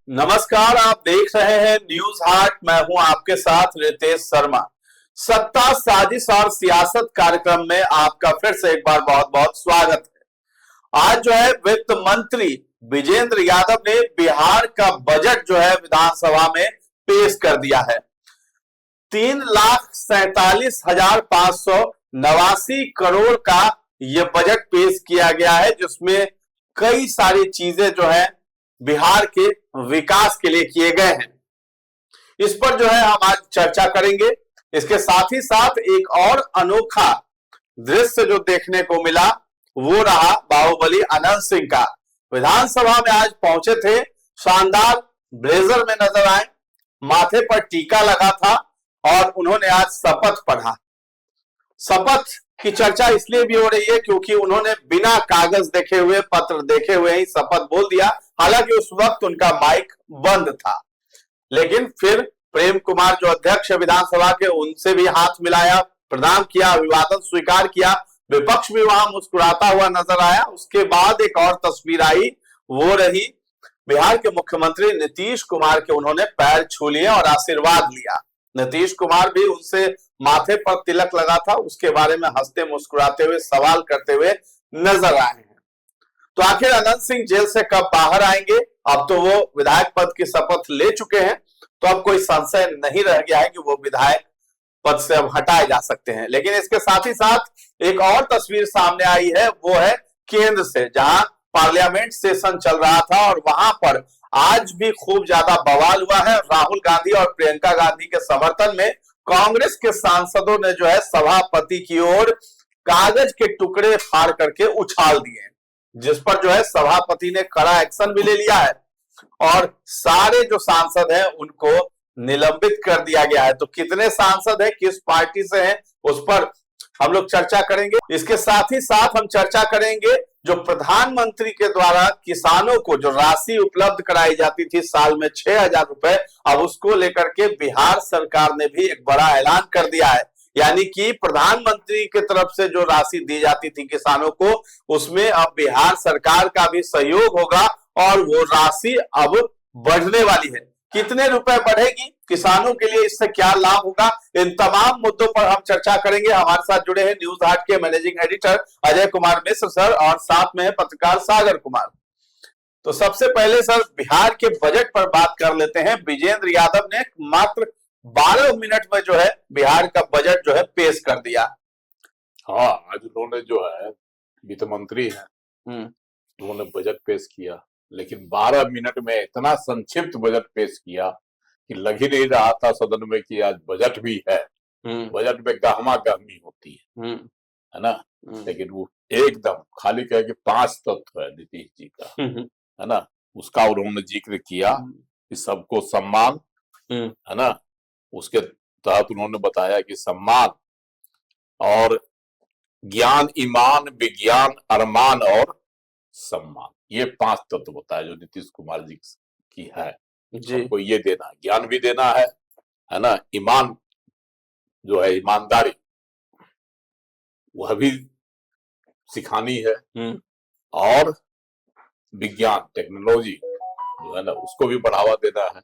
नमस्कार, आप देख रहे हैं न्यूज हाट। मैं हूं आपके साथ रितेश शर्मा। सत्ता, साजिश और सियासत कार्यक्रम में आपका फिर से एक बार बहुत बहुत स्वागत है। आज जो है वित्त मंत्री विजेंद्र यादव ने बिहार का बजट जो है विधानसभा में पेश कर दिया है। 3,47,589 का यह बजट पेश किया गया है, जिसमें कई सारी चीजें जो है बिहार के विकास के लिए किए गए हैं। इस पर जो है हम आज चर्चा करेंगे। इसके साथ ही साथ एक और अनोखा दृश्य जो देखने को मिला वो रहा बाहुबली अनंत सिंह का। विधानसभा में आज पहुंचे थे, शानदार ब्लेजर में नजर आए, माथे पर टीका लगा था और उन्होंने आज शपथ पढ़ा। शपथ की चर्चा इसलिए भी हो रही है क्योंकि उन्होंने बिना कागज देखे हुए, पत्र देखे हुए ही शपथ बोल दिया। हालांकि उस वक्त उनका माइक बंद था, लेकिन फिर प्रेम कुमार जो अध्यक्ष विधानसभा के, उनसे भी हाथ मिलाया, प्रणाम किया, अभिवादन स्वीकार किया। विपक्ष भी वहां मुस्कुराता हुआ नजर आया। उसके बाद एक और तस्वीर आई, वो रही बिहार के मुख्यमंत्री नीतीश कुमार के। उन्होंने पैर छू लिए और आशीर्वाद लिया। नीतीश कुमार भी उनसे माथे पर तिलक लगा था, उसके बारे में हंसते मुस्कुराते हुए, सवाल करते हुए नजर आए हैं। तो आखिर अनंत सिंह जेल से कब बाहर आएंगे? अब तो वो विधायक पद की शपथ ले चुके हैं, तो अब कोई संशय नहीं रह गया है कि वो विधायक पद से अब हटाए जा सकते हैं। लेकिन इसके साथ ही साथ एक और तस्वीर सामने आई है, वो है केंद्र से, जहां पार्लियामेंट सेशन चल रहा था और वहां पर आज भी खूब ज्यादा बवाल हुआ है। राहुल गांधी और प्रियंका गांधी के समर्थन में कांग्रेस के सांसदों ने जो है सभापति की ओर कागज के टुकड़े फाड़ करके उछाल दिए, जिस पर जो है सभापति ने कड़ा एक्शन भी ले लिया है और सारे जो सांसद हैं उनको निलंबित कर दिया गया है। तो कितने सांसद हैं, किस पार्टी से हैं, उस पर हम लोग चर्चा करेंगे। इसके साथ ही साथ हम चर्चा करेंगे जो प्रधानमंत्री के द्वारा किसानों को जो राशि उपलब्ध कराई जाती थी साल में 6,000 रुपए, अब उसको लेकर के बिहार सरकार ने भी एक बड़ा ऐलान कर दिया है। यानी कि प्रधानमंत्री की तरफ से जो राशि दी जाती थी किसानों को, उसमें अब बिहार सरकार का भी सहयोग होगा और वो राशि अब बढ़ने वाली है। कितने रुपए बढ़ेगी, किसानों के लिए इससे क्या लाभ होगा, इन तमाम मुद्दों पर हम चर्चा करेंगे। हमारे साथ जुड़े हैं न्यूज हाट के managing editor Ajay Kumar Mishra sir और साथ में है पत्रकार सागर कुमार। तो सबसे पहले सर बिहार के बजट पर बात कर लेते हैं। विजेंद्र यादव ने मात्र 12 मिनट में जो है बिहार का बजट जो है पेश कर दिया। हाँ, आज उन्होंने जो है वित्त मंत्री है, उन्होंने बजट पेश किया, लेकिन 12 मिनट में इतना संक्षिप्त बजट पेश किया कि लग ही नहीं रहा था सदन में कि आज बजट भी है। बजट में गहमा गहमी होती है ना। लेकिन वो एकदम खाली कह के 5 तत्व है नीतीश जी का, है ना, उसका उन्होंने जिक्र किया कि सबको सम्मान, है ना। उसके तहत उन्होंने बताया कि सम्मान और ज्ञान, ईमान, विज्ञान, अरमान और सम्मान, ये 5 तत्व बताया जो नीतीश कुमार जी की है। सबको ये देना, ज्ञान भी देना है ना, ईमान जो है ईमानदारी वह भी सिखानी है, और विज्ञान टेक्नोलॉजी जो है ना उसको भी बढ़ावा देना है।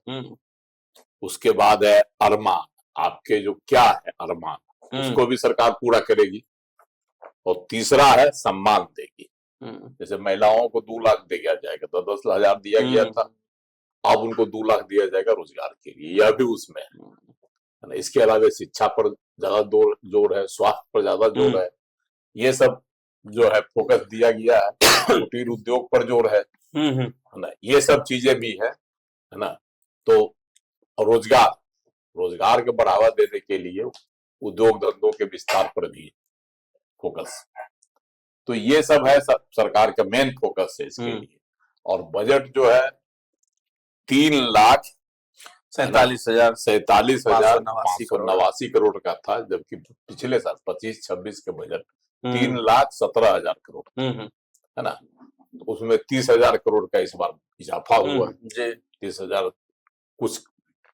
उसके बाद है अरमान, आपके जो क्या है अरमान उसको भी सरकार पूरा करेगी। और तीसरा है सम्मान देगी, जैसे महिलाओं को 2 लाख दिया जाएगा, तो 10,000 दिया गया था, अब उनको 2 लाख दिया जाएगा रोजगार के लिए, यह भी उसमें है। इसके अलावा शिक्षा पर ज्यादा जोर है, स्वास्थ्य पर ज्यादा जोर है, ये सब जो है फोकस दिया गया है। कुटीर उद्योग पर जोर है ना, ये सब चीजें भी है ना। तो रोजगार के बढ़ावा देने के लिए उद्योग धंधों के विस्तार पर भी फोकस। तो ये सब है, सब सरकार का मेन फोकस है इसके लिए। और बजट जो है 3,47,589 करोड़ का था, जबकि पिछले साल 25-26 के बजट 3,17,000 करोड़ है ना। तो उसमें 30,000 करोड़ का इस बार इजाफा हुआ, 30,000 कुछ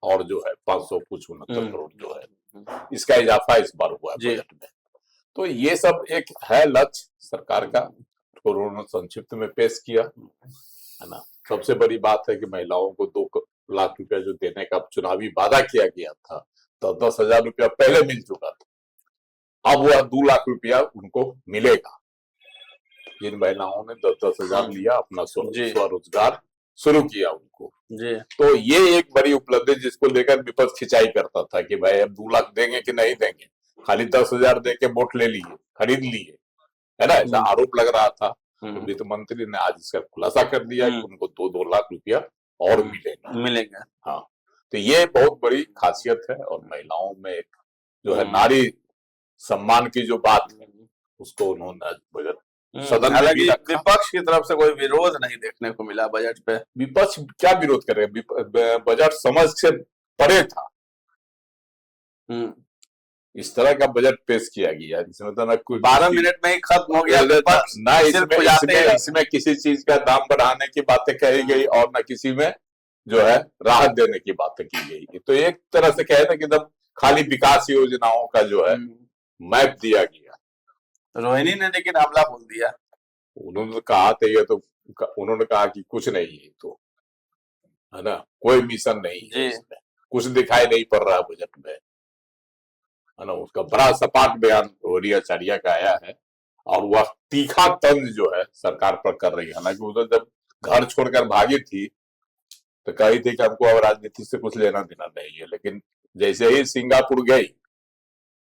और जो है 500 कुछ 69 करोड़ जो है इसका इजाफा इस बार हुआ बजट में। तो ये सब एक है लक्ष्य सरकार का, उन्होंने संक्षिप्त में पेश किया है ना। सबसे बड़ी बात है कि महिलाओं को लाख रुपया जो देने का चुनावी वादा किया गया था, तो 10,000 रुपया पहले मिल चुका था। अब वह 2 लाख रुपया उनको मिलेगा। जिन महिलाओं ने 10,000 लिया, अपना स्वरोजगार शुरू किया उनको जी। तो ये एक बड़ी उपलब्धि जिसको लेकर विपक्ष खिंचाई करता था कि भाई अब 2 लाख देंगे कि नहीं देंगे, खाली 10,000 दे के वोट ले लिए, खरीद लिए, है ना, ऐसा आरोप लग रहा था। तो वित्त मंत्री ने आज इसका खुलासा कर दिया कि उनको 2-2 लाख रुपया और मिलेगा। हाँ, तो ये बहुत बड़ी खासियत है और महिलाओं में एक जो है नारी सम्मान की जो बात है उसको उन्होंने आज बजट सदन में भी रखा। विपक्ष की तरफ से कोई विरोध नहीं देखने को मिला बजट पे। विपक्ष क्या विरोध करेगा, बजट समझ से परे था। इस तरह का बजट पेश किया गया जिसमें तो ना कोई 12 मिनट में ही खत्म हो गया ना इसमें किसी चीज का दाम बढ़ाने की बातें कही गई और ना किसी में जो है राहत देने की बातें की गई। तो एक तरह से कहे ना कि एकदम खाली विकास योजनाओं का जो है मैप दिया गया। रोहिणी ने लेकिन हमला बोल दिया। उन्होंने कहा था ये तो उन्होंने कहा कि कुछ नहीं है, तो है ना, कोई मिशन नहीं है इसमें, कुछ दिखाई नहीं पड़ रहा बजट में, है ना। उसका बड़ा सपाट बयान रोहिणी आचार्य का आया है और वह तीखा तंज जो है सरकार पर कर रही है। हालांकि उधर जब घर छोड़कर भागी थी तो कही थी कि हमको अब राजनीति से कुछ लेना देना नहीं है, लेकिन जैसे ही सिंगापुर गई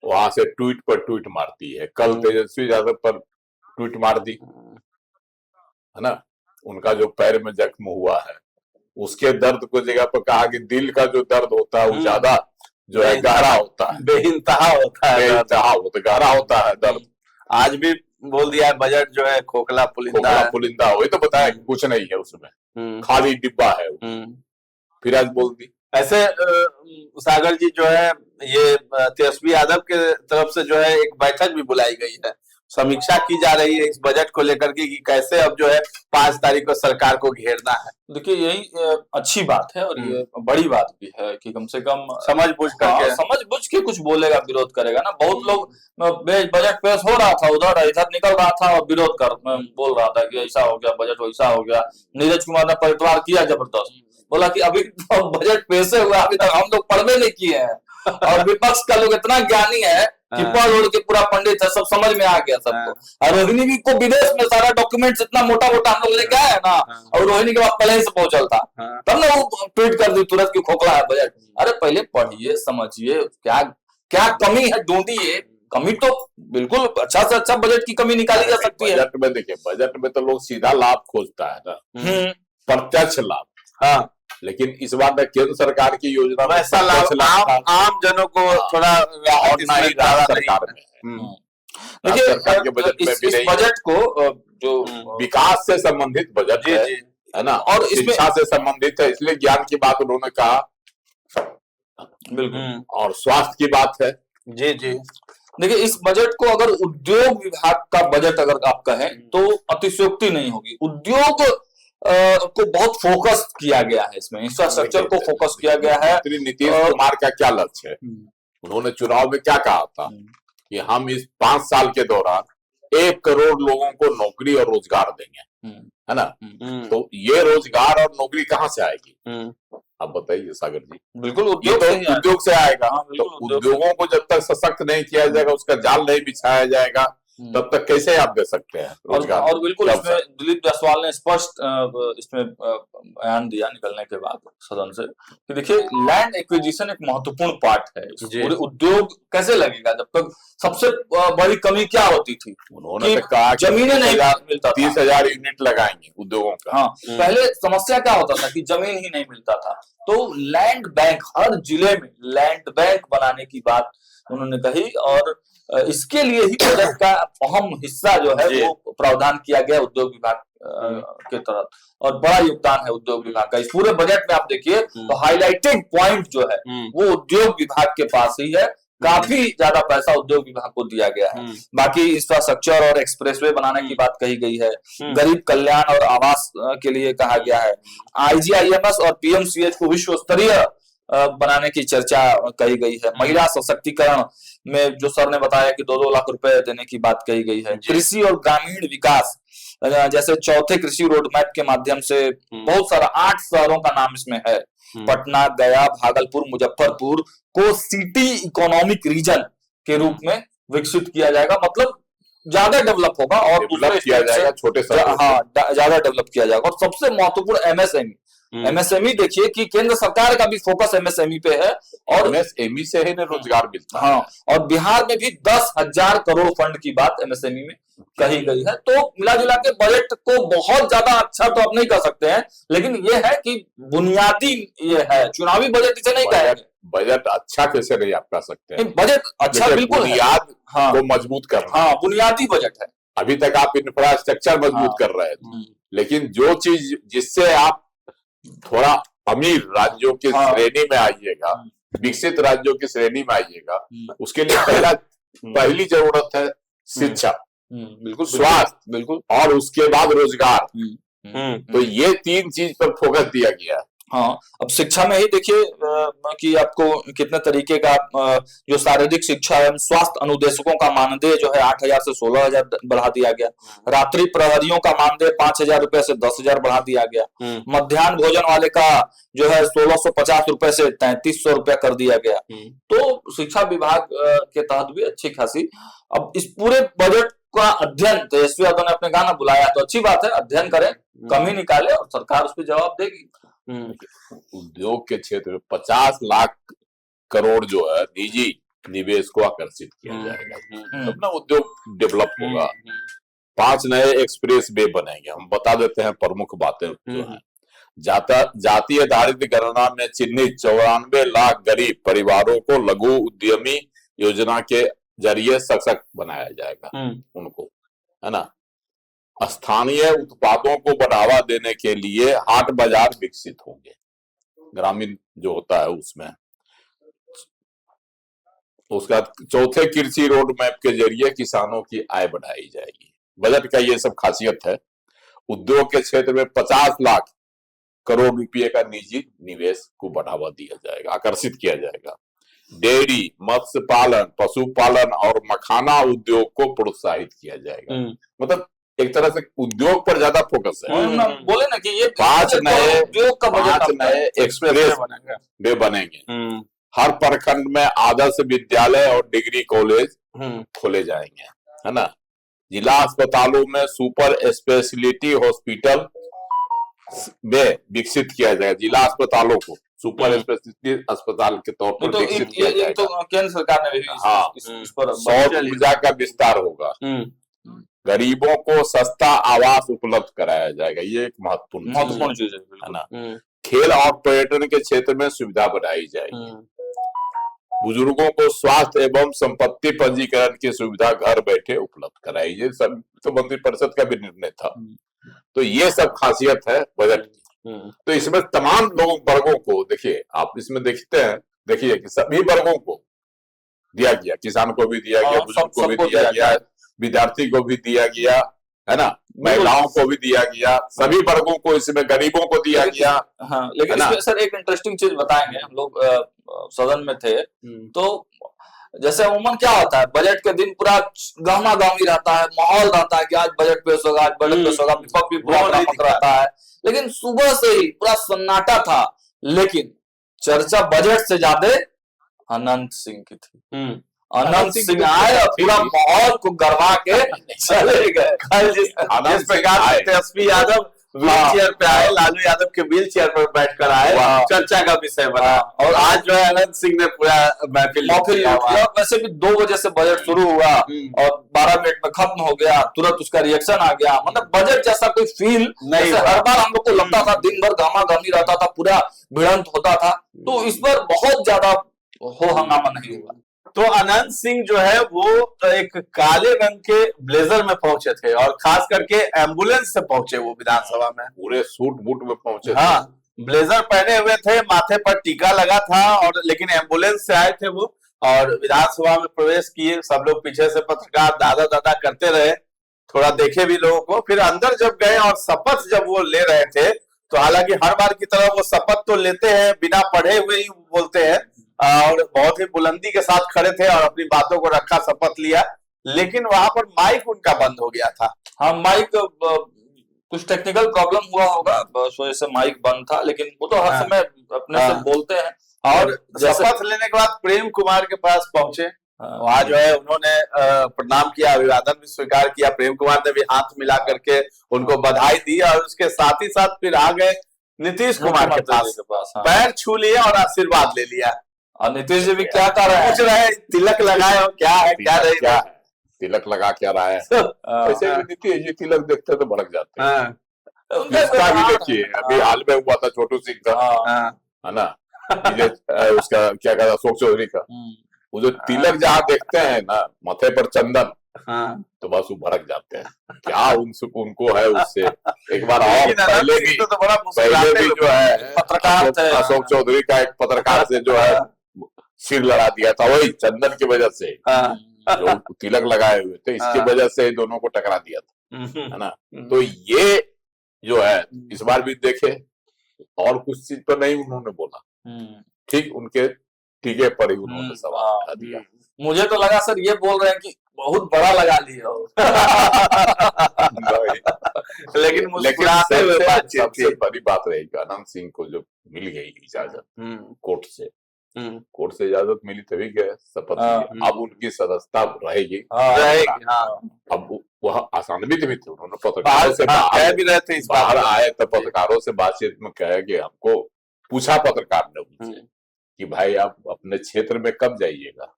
वहां से ट्वीट पर ट्वीट मारती है। कल तेजस्वी यादव पर ट्वीट मार दी, है ना। उनका जो पैर में जख्म हुआ है उसके दर्द को जगह पर कहा कि दिल का जो दर्द होता है वो ज्यादा जो है गहरा होता है, बेइंतहा होता है, गहरा होता है दर्द। आज भी बोल दिया बजट जो है खोखला पुलिंदा वही तो बताया कि कुछ नहीं है उसमें, खाली डिब्बा है। फिर आज बोल दी। ऐसे सागर जी जो है ये तेजस्वी यादव के तरफ से जो है एक बैठक भी बुलाई गई है, समीक्षा की जा रही है इस बजट को लेकर के कि कैसे अब जो है 5 तारीख को सरकार को घेरना है। देखिए यही अच्छी बात है और ये बड़ी बात भी है कि कम से कम समझ बुझ के कुछ बोलेगा, विरोध करेगा ना। बहुत लोग बजट पेश हो रहा था उधर इधर निकल रहा था और विरोध बोल रहा था कि ऐसा हो गया बजट वैसा हो गया। नीरज कुमार ने पलटवार किया जबरदस्त, बोला कि अभी तो बजट पेश हुआ, अभी तक हम लोग पढ़ने नहीं किए हैं और विपक्ष का लोग इतना ज्ञानी है कि पढ़ उड़ के पूरा पंडित है, सब समझ में आ गया सबको। और रोहिणी भी को विदेश में सारा डॉक्यूमेंट्स इतना मोटा मोटा हम लोग लेके आए ना, और रोहिणी के बाद पहले ही से पहुंचल था, तब ना वो ट्वीट कर दी तुरंत कि खोखला है बजट। अरे पहले पढ़िए समझिए क्या क्या कमी है ढूंढिए। कमी तो बिल्कुल अच्छा से अच्छा बजट की कमी निकाली जा सकती है। बजट में देखिए, बजट में तो लोग सीधा लाभ खोजता है ना, प्रत्यक्ष लाभ। हाँ, लेकिन इस बार केंद्र सरकार की योजना में ऐसा लाभ आम जनों को थोड़ा सरकार में देखिए सरकार के बजट में इस बजट को जो विकास से संबंधित बजट है ना, और शिक्षा से संबंधित है, इसलिए ज्ञान की बात उन्होंने कहा, बिल्कुल, और स्वास्थ्य की बात है। जी जी। देखिए इस बजट को अगर उद्योग विभाग का बजट अगर आप कहें तो अतिशयोक्ति नहीं होगी। उद्योग को बहुत फोकस किया गया है, इसमें इंफ्रास्ट्रक्चर को फोकस किया गया है। नीतीश कुमार का क्या लक्ष्य है, उन्होंने चुनाव में क्या कहा था कि हम इस 5 साल के दौरान 1 करोड़ लोगों को नौकरी और रोजगार देंगे, है ना। तो ये रोजगार और नौकरी कहाँ से आएगी, आप बताइए सागर जी। बिल्कुल उद्योग से आएगा। तो उद्योगों को जब तक सशक्त नहीं किया जाएगा, उसका जाल नहीं बिछाया जाएगा, तब तक कैसे आप दे सकते हैं रोजगार। और बिल्कुल इसमें दिलीप जायसवाल ने स्पष्ट इसमें बयान दिया निकलने के बाद सदन से कि देखिए लैंड एक्विजिशन एक महत्वपूर्ण पार्ट है। पूरे उद्योग कैसे लगेगा जब तक सबसे बड़ी कमी क्या होती थी, उन्होंने कहा जमीनें नहीं मिलता, 30,000 यूनिट लगाएंगे उद्योगों का। हाँ, पहले समस्या क्या होता था कि जमीन ही नहीं मिलता था, तो लैंड बैंक हर जिले में लैंड बैंक बनाने की बात उन्होंने कही और इसके लिए ही बजट का अहम हिस्सा जो है वो प्रावधान किया गया उद्योग विभाग के तरफ, और बड़ा योगदान है उद्योग विभाग का इस पूरे बजट में। आप देखिए तो हाईलाइटेड पॉइंट जो है वो उद्योग विभाग के पास ही है। काफी ज्यादा पैसा उद्योग विभाग को दिया गया है। बाकी इंफ्रास्ट्रक्चर और एक्सप्रेसवे बनाने की बात कही गई है, गरीब कल्याण और आवास के लिए कहा गया है, IGIMS और PMCH को विश्व स्तरीय बनाने की चर्चा कही गई है, महिला सशक्तिकरण में जो सर ने बताया कि 2-2 लाख रुपए देने की बात कही गई है, कृषि और ग्रामीण विकास जैसे चौथे कृषि रोड मैप के माध्यम से बहुत सारा 8 शहरों का नाम इसमें है, पटना, गया, भागलपुर, मुजफ्फरपुर को सिटी इकोनॉमिक रीजन के रूप में विकसित किया जाएगा। मतलब ज्यादा डेवलप होगा और दूसरे किया जाएगा, छोटे ज्यादा डेवलप किया जाएगा। और सबसे महत्वपूर्ण एमएसएमई, एमएसएमई देखिए कि केंद्र सरकार का भी फोकस एमएसएमई पे है और एमएसएमई से ही रोजगार मिलता है। हाँ, और बिहार में भी 10,000 करोड़ फंड की बात एमएसएमई में कही गई है। तो मिला जुला के बजट को बहुत ज्यादा अच्छा तो आप नहीं कह सकते हैं, लेकिन ये है कि बुनियादी ये है, चुनावी बजट इसे नहीं कहेंगे। बजट अच्छा कैसे नहीं आप कह सकते हैं? बजट अच्छा बिल्कुल बुनियाद को मजबूत कर रहा है। हाँ, बुनियादी बजट है। अभी तक आप इंफ्रास्ट्रक्चर मजबूत कर रहे थे, लेकिन जो चीज जिससे आप थोड़ा अमीर राज्यों की श्रेणी में आइएगा, विकसित राज्यों की श्रेणी में आइएगा, उसके लिए पहली जरूरत है शिक्षा, बिल्कुल, स्वास्थ्य, बिल्कुल, और उसके बाद रोजगार। तो ये 3 चीज पर फोकस दिया गया है। हाँ, अब शिक्षा में ही देखिए कि आपको कितने तरीके का जो शारीरिक शिक्षा एवं स्वास्थ्य अनुदेशकों का मानदेय जो है 8,000 से 16,000 बढ़ा दिया गया। रात्रि प्रहरियों का मानदेय 5,000 रुपए से 10,000 बढ़ा दिया गया। मध्याह्न भोजन वाले का जो है 1,650 रुपए से 3,300 रुपया कर दिया गया। तो शिक्षा विभाग के तहत भी अच्छी खासी, अब इस पूरे बजट का अध्ययन तेजस्वी यादव ने अपने गाना बुलाया, तो अच्छी बात है, अध्ययन करें, कमी निकाले और सरकार उस पर जवाब देगी। उद्योग के क्षेत्र में 50 लाख करोड़ जो है निजी निवेश को आकर्षित किया जाएगा, तब ना उद्योग डेवलप होगा। 5 नए एक्सप्रेस वे बनेंगे। हम बता देते हैं प्रमुख बातें जो है। जातीय दारिद्र्य गणना में चिन्हित 94 लाख गरीब परिवारों को लघु उद्यमी योजना के जरिए सशक्त बनाया जाएगा उनको, है ना। स्थानीय उत्पादों को बढ़ावा देने के लिए हाट बाजार विकसित होंगे, ग्रामीण जो होता है उसमें। उसका चौथे कृषि रोड मैप के जरिए किसानों की आय बढ़ाई जाएगी। बजट का ये सब खासियत है। उद्योग के क्षेत्र में 50 लाख करोड़ रुपए का निजी निवेश को बढ़ावा दिया जाएगा, आकर्षित किया जाएगा। डेयरी, मत्स्य पालन, पशुपालन और मखाना उद्योग को प्रोत्साहित किया जाएगा। मतलब एक तरह से उद्योग पर ज्यादा फोकस है। बोले ना कि ये 5 नए एक्सप्रेस वे बनेंगे। हर प्रखंड में आदर्श विद्यालय और डिग्री कॉलेज खोले जाएंगे, है ना। जिला अस्पतालों में सुपर स्पेशलिटी हॉस्पिटल में विकसित किया जाएगा। जिला अस्पतालों को सुपर स्पेशलिटी अस्पताल के तौर पर विकसित किया जाएगा। तो केंद्र सरकार ने भी इस पर सौर ऊर्जा का विस्तार होगा। गरीबों को सस्ता आवास उपलब्ध कराया जाएगा, ये एक महत्वपूर्ण चीज है ना। खेल और पर्यटन के क्षेत्र में सुविधा बढ़ाई जाएगी। बुजुर्गों को स्वास्थ्य एवं संपत्ति पंजीकरण की सुविधा घर बैठे उपलब्ध कराई, ये सब तो मंत्रिपरिषद का भी निर्णय था। तो ये सब खासियत है बजट की। तो इसमें तमाम वर्गों को देखिए, आप इसमें देखिए कि सभी वर्गों को दिया गया, किसान को भी दिया गया, बुजुर्ग को भी दिया गया, विद्यार्थी को भी दिया गया, है ना, महिलाओं को भी दिया गया, सभी वर्गों को, इसमें गरीबों को दिया गया। हाँ, लेकिन इसमें सर एक इंटरेस्टिंग चीज बताएंगे। हम लोग सदन में थे तो जैसे अमूमन क्या होता है, बजट के दिन पूरा गहमा गहमी रहता है, माहौल रहता है कि आज बजट पेश होगा, आज बजट पेश होगा, विपक्ष भी पूरा रहता है। लेकिन सुबह से ही पूरा सन्नाटा था, लेकिन चर्चा बजट से ज्यादा अनंत सिंह की थी। अनंत सिंह आए और पूरा माहौल को गरमा के चले गए। कल जिस प्रकार से तेजस्वी यादव व्हील चेयर पे आए, लालू यादव के व्हील चेयर पर बैठकर आए, चर्चा का विषय बना। और आज जो है अनंत सिंह ने पूरा महफिल वैसे भी 2 बजे से बजट शुरू हुआ और 12 मिनट में खत्म हो गया, तुरंत उसका रिएक्शन आ गया। मतलब बजट जैसा कोई फील नहीं। हर बार हम लोग को लगता था दिन भर घामा घामी रहता था, पूरा भिड़ंत होता था, तो इस बार बहुत ज्यादा हो हंगामा नहीं हुआ। तो अनंत सिंह जो है वो एक काले रंग के ब्लेजर में पहुंचे थे और खास करके एम्बुलेंस से पहुंचे वो विधानसभा में, पूरे सूट बूट में पहुंचे। हाँ, ब्लेजर पहने हुए थे, माथे पर टीका लगा था, और लेकिन एम्बुलेंस से आए थे वो और विधानसभा में प्रवेश किए। सब लोग पीछे से पत्रकार दादा दादा करते रहे, थोड़ा देखे भी लोगों को। फिर अंदर जब गए और शपथ जब वो ले रहे थे, तो हालांकि हर बार की तरह वो शपथ तो लेते हैं, बिना पढ़े हुए ही बोलते हैं, और बहुत ही बुलंदी के साथ खड़े थे और अपनी बातों को रखा, शपथ लिया। लेकिन वहां पर माइक उनका बंद हो गया था। हाँ, माइक कुछ टेक्निकल प्रॉब्लम हुआ होगा, उस वजह से माइक बंद था, लेकिन वो तो हर हाँ। समय अपने से हाँ। बोलते हैं। और जैसे शपथ लेने के बाद प्रेम कुमार के पास पहुंचे, हाँ, वहां जो है उन्होंने प्रणाम किया, अभिवादन भी स्वीकार किया। प्रेम कुमार ने भी हाथ मिला करके उनको बधाई दी और उसके साथ ही साथ फिर आ गए नीतीश कुमार के मुख्यमंत्री जी पास, के पास, हाँ। पैर छू लिए और आशीर्वाद ले लिया। और नीतीश जी भी क्या कर रहे पूछ हैं? रहे तिलक लगाए हो, क्या है क्या तिलक नहीं क्या है? है, तिलक लगा क्या रहा है। हाँ, ऐसे भी नीतीश जी तिलक देखते तो भड़क जाते हैं। हाँ, उनका इसका भी व्यवहार, देखिए, अभी हाल में हुआ था छोटू सिंह का, हाँ, हाँ, है ना, उसका क्या कहता अशोक चौधरी का, वो जो तिलक जहाँ देखते हैं ना माथे पर चंदन, हाँ। तो बस वो भड़क जाते हैं। क्या उनको है उससे। एक बार और लेकिन अनंत पहले सिंह भी तो बड़ा मुस्कुराते जो है पत्रकार थे। अशोक चौधरी का एक पत्रकार से जो है सिर लड़ा दिया था, वही चंदन की वजह से, हाँ। जो तिलक लगाए हुए थे इसकी हाँ। वजह से दोनों को टकरा दिया था, है ना। तो ये जो है इस बार भी देखे, और कुछ चीज पर नहीं उन्होंने बोला, ठीक उनके टीके पर ही उन्होंने सवाल उठा दिया। मुझे तो लगा सर ये बोल रहे हैं कि बहुत बड़ा लगा लिया हो। लेकिन मुस्कुराते हुए बातचीत सबसे थी। बड़ी बात रहेगी, अनंत सिंह को जो मिल गई इजाजत कोर्ट से इजाजत मिली तभी गए शपथ लिए। अब उनकी सदस्यता रहेगी। रहेगी, हाँ। अब वह आसान्वित भी थे, उन्होंने पत्रकारों से कह भी रहे थे इस बात बाहर को। आए तो पत्रकारों से बातचीत में कहे कि हमको पूछा पत्रकार ने उनसे कि भाई आप अपने क्षेत्र में कब जाइएगा,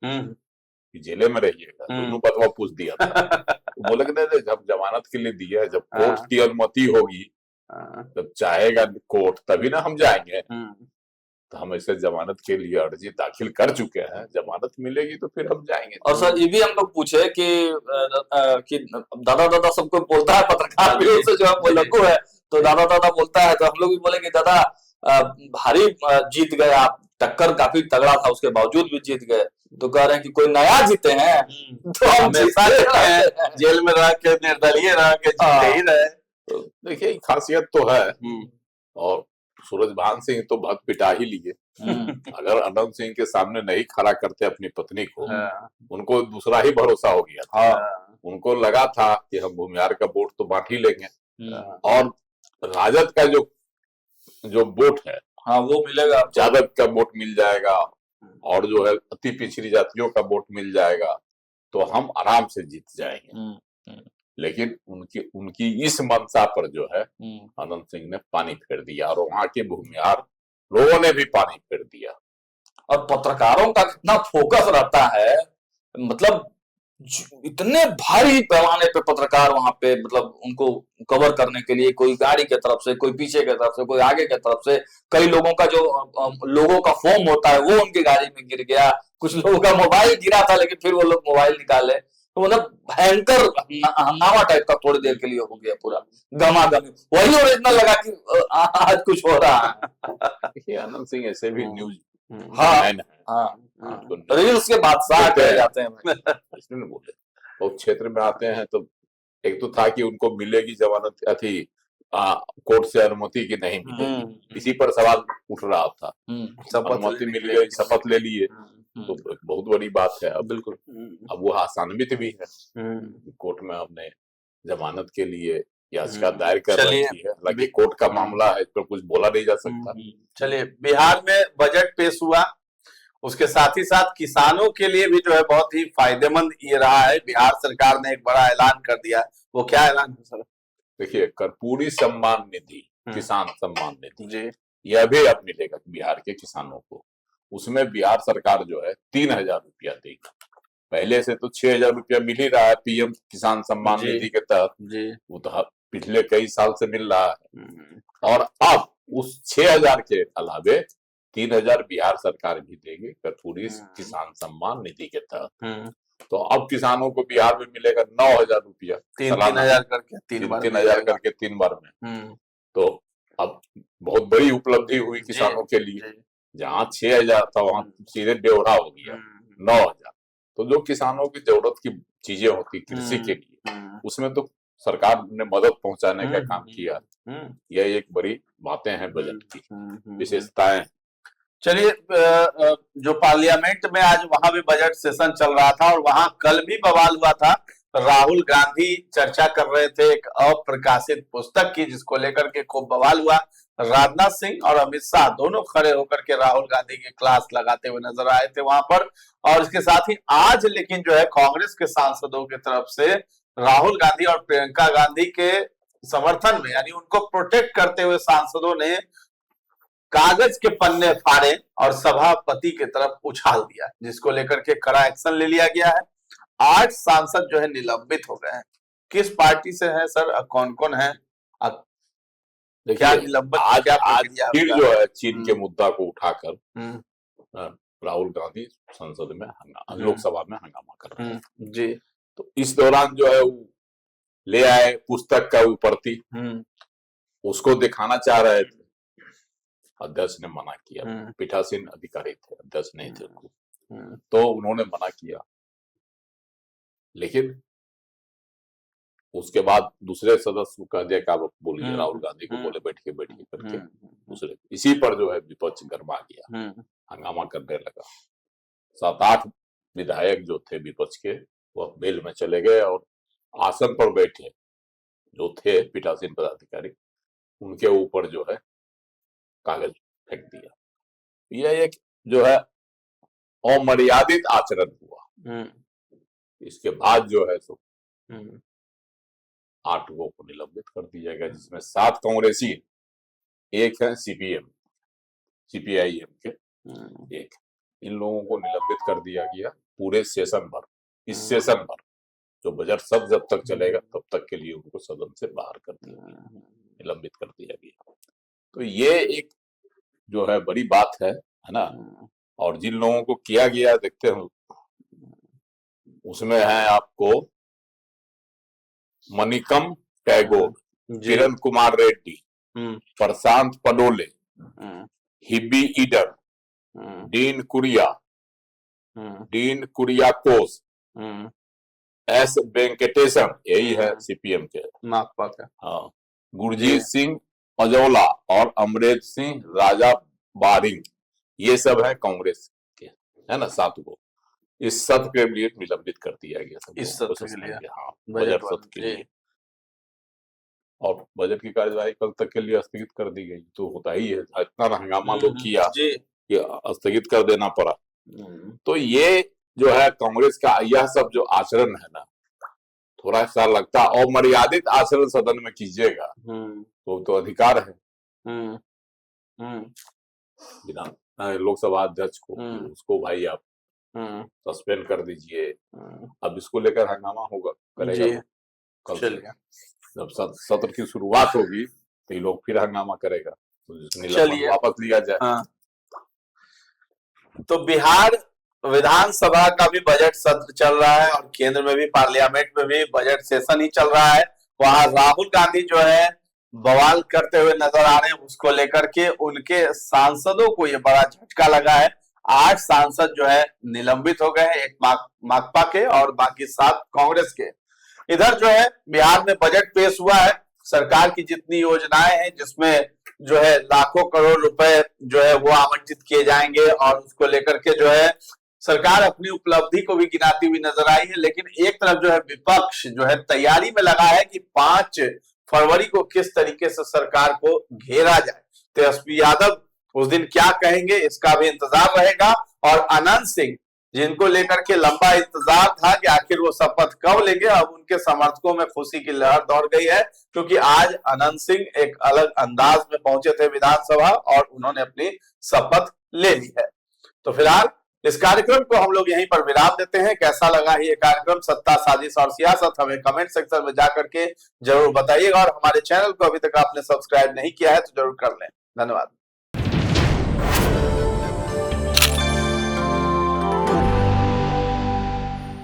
कि जिले में रहिएगा, दोनों बतवा पूछ दिया था। तो बोले कि नहीं, जब जमानत के लिए दिया है, जब कोर्ट की अनुमति होगी, जब चाहेगा कोर्ट तभी ना हम जाएंगे। तो हम ऐसे जमानत के लिए अर्जी दाखिल कर चुके हैं, जमानत मिलेगी तो फिर हम जाएंगे। और सर ये भी हम लोग पूछे कि दादा दादा सबको बोलता है, पत्रकार भी उससे जो है वो लघु है, तो दादा दादा बोलता है, तो हम लोग भी बोले कि दादा भारी जीत गए आप, टक्कर काफी तगड़ा था, उसके बावजूद भी जीत गए। तो कह रहे हैं कि कोई नया जीते हैं, तो हम हमेशा जेल में रह के निर्दलीय रह के जीते ही रहे। तो देखिए खासियत तो है। और सूरजभान सिंह तो बहुत पिटा ही लिए। अगर अनंत सिंह के सामने नहीं खड़ा करते अपनी पत्नी को, उनको दूसरा ही भरोसा हो गया था। उनको लगा था कि हम भूमिहार का वोट तो बांट ही लेंगे, और राजद का जो वोट है, हाँ, वो मिलेगा, यादव का वोट मिल जाएगा, और जो है अति पिछड़ी जातियों का वोट मिल जाएगा, तो हम आराम से जीत जाएंगे। लेकिन उनकी इस मंशा पर जो है अनंत सिंह ने पानी फेर दिया, और वहां के भूमिहार लोगों ने भी पानी फेर दिया। और पत्रकारों का कितना फोकस रहता है, मतलब इतने भारी पैमाने पे पत्रकार वहां पे, मतलब उनको कवर करने के लिए, कोई गाड़ी के तरफ से, कोई पीछे के तरफ से, कोई आगे के तरफ से, कई लोगों का जो लोगों का फॉर्म होता है वो उनकी गाड़ी में गिर गया, कुछ लोगों का मोबाइल गिरा था लेकिन फिर वो लोग मोबाइल निकाले। तो मतलब भयंकर हंगामा टाइप का थोड़ी देर के लिए हो गया, पूरा गमागम। वही ओरिजिनल लगा कि आज कुछ हो रहा है। देखिए अनंत सिंह ऐसे भी न्यूज रील्स के बादशाह कहे जाते हैं। इसलिए बोले वो क्षेत्र में आते हैं, तो एक तो था कि उनको मिलेगी जमानत, अथी कोर्ट से अनुमति की नहीं मिलेगी, इसी पर सवाल उठ रहा था। अनुमति मिल गई, शपथ ले लिए, तो बहुत बड़ी बात है। अब बिल्कुल अब वो आसान्वित भी है, कोर्ट में हमने जमानत के लिए याचिका दायर कर रखी है। हालांकि कोर्ट का मामला है, इस पर कुछ बोला नहीं जा सकता। चलिए, बिहार में बजट पेश हुआ, उसके साथ ही साथ किसानों के लिए भी जो है बहुत ही फायदेमंद ये रहा है। बिहार सरकार ने एक बड़ा ऐलान कर दिया। वो क्या ऐलान है सर? देखिए कर्पूरी सम्मान निधि, किसान सम्मान निधि, यह भी अब मिलेगा बिहार के किसानों को। उसमें बिहार सरकार जो है 3,000 रुपया देगी। पहले से तो 6,000 रुपया मिल ही रहा है पीएम किसान सम्मान निधि के तहत, वो तो पिछले कई साल से मिल रहा है। और अब उस 6,000 के अलावे 3,000 बिहार सरकार भी देगी कर्पूरी किसान सम्मान निधि के तहत। तो अब किसानों को बिहार में मिलेगा 9,000 रुपया, 3,000 करके 3,000 करके 3 बार में। तो अब बहुत बड़ी उपलब्धि हुई किसानों के लिए। जहाँ 6,000 था वहां सीधे ब्यौरा हो गया 9,000। तो जो किसानों की जरूरत की चीजें होती कृषि के लिए, उसमें तो सरकार ने मदद पहुंचाने का काम किया। यह एक बड़ी बातें हैं बजट की, विशेषताएं। चलिए, जो पार्लियामेंट में आज वहां भी बजट सेशन चल रहा था और वहां कल भी बवाल हुआ था। राहुल गांधी चर्चा कर रहे थे एक अप्रकाशित पुस्तक की, जिसको लेकर के खूब बवाल हुआ। राजनाथ सिंह और अमित शाह दोनों खड़े होकर के राहुल गांधी की क्लास लगाते हुए नजर आए थे वहां पर। और इसके साथ ही आज लेकिन जो है कांग्रेस के सांसदों की तरफ से राहुल गांधी और प्रियंका गांधी के समर्थन में, यानी उनको प्रोटेक्ट करते हुए सांसदों ने कागज के पन्ने फाड़े और सभापति की तरफ उछाल दिया, जिसको लेकर के कड़ा एक्शन ले लिया गया है। 8 सांसद जो है निलंबित हो गए हैं। किस पार्टी से है सर, कौन कौन है, क्या निलंबित, क्या आज फिर जो है चीन के हम्म। मुद्दा को उठाकर राहुल गांधी संसद में लोकसभा में हंगामा कर रहे हैं जी। तो इस दौरान जो है वो ले आए पुस्तक का वो प्रति, उसको दिखाना चाह रहे थे। अध्यक्ष ने मना किया, पीठासीन अधिकारी थे, अध्यक्ष नहीं थे, तो उन्होंने मना किया। लेकिन उसके बाद दूसरे सदस्य को कह दिया कि आप बोलिए, राहुल गांधी को बोले बैठिए करके दूसरे, इसी पर जो है विपक्ष गरमा गया, हंगामा करने लगा। 7-8 विधायक जो थे विपक्ष के वह बेल में चले गए और आसन पर बैठे जो थे पीठासीन पदाधिकारी, उनके ऊपर जो है कागज फेंक दिया। यह एक जो है अमर्यादित आचरण हुआ। इसके बाद जो है सो 8 लोगों को निलंबित कर दिया गया, जिसमें 7 कांग्रेसी, एक है सीपीआईएम के एक। इन लोगों को निलंबित कर दिया गया पूरे सेशन भर। इस सेशन भर जो बजट सब जब तक चलेगा तब तक के लिए उनको सदन से बाहर कर दिया गया, निलंबित कर दिया गया। तो ये एक जो है बड़ी बात है ना। और जिन लोगों को किया गया देखते हो, उसमें है आपको मणिकम टैगोर, किरण कुमार रेड्डी, प्रशांत पडोले, हिबी ईडन, डीन कुरियाकोस, एस वेंकटेशम, यही है सीपीएम के, माकपा का, हाँ, गुरजीत सिंह अजौला और अमरेश सिंह राजा बारिंग, ये सब है कांग्रेस के, है ना, 7 को। इस सत्र के लिए निलंबित कर दिया गया, इस सत्र के लिए, हाँ, बजट सत्र के लिए। और बजट की कार्यवाही कल तक के लिए स्थगित कर दी गई। तो होता ही है, इतना हंगामा लोग किया कि स्थगित कर देना पड़ा। तो ये जो है कांग्रेस का यह सब जो आचरण है ना, थोड़ा सा लगता अमर्यादित आचरण सदन में कीजिएगा तो अधिकार है लोकसभा अध्यक्ष को, उसको भाई आप सस्पेंड कर दीजिए। अब इसको लेकर हंगामा होगा, करेगा कल जब सत्र की शुरुआत होगी तो ये लोग फिर हंगामा करेगा, तो वापस लिया जाए। तो बिहार विधानसभा का भी बजट सत्र चल रहा है और केंद्र में भी, पार्लियामेंट में भी बजट सेशन ही चल रहा है। वहां राहुल गांधी जो है बवाल करते हुए नजर आ रहे हैं, उसको लेकर के उनके सांसदों को ये बड़ा झटका लगा है। 8 सांसद जो है निलंबित हो गए हैं, एक माकपा के और बाकी 7 कांग्रेस के। इधर जो है बिहार में बजट पेश हुआ है। सरकार की जितनी योजनाएं हैं, जिसमें जो है लाखों करोड़ रुपए जो है वो आवंटित किए जाएंगे, और उसको लेकर के जो है सरकार अपनी उपलब्धि को भी गिनाती हुई नजर आई है। लेकिन एक तरफ जो है विपक्ष जो है तैयारी में लगा है कि 5 फरवरी को किस तरीके से सरकार को घेरा जाए। तेजस्वी यादव उस दिन क्या कहेंगे, इसका भी इंतजार रहेगा। और अनंत सिंह, जिनको लेकर के लंबा इंतजार था कि आखिर वो शपथ कब लेंगे, अब उनके समर्थकों में खुशी की लहर दौड़ गई है, क्योंकि आज अनंत सिंह एक अलग अंदाज में पहुंचे थे विधानसभा और उन्होंने अपनी शपथ ले ली है। तो फिलहाल इस कार्यक्रम को हम लोग यहीं पर विराम देते हैं। कैसा लगा ये कार्यक्रम सत्ता, साजिश और सियासत, हमें कमेंट सेक्शन में जाकर के जरूर बताइएगा। और हमारे चैनल को अभी तक आपने सब्सक्राइब नहीं किया है तो जरूर कर लें। धन्यवाद।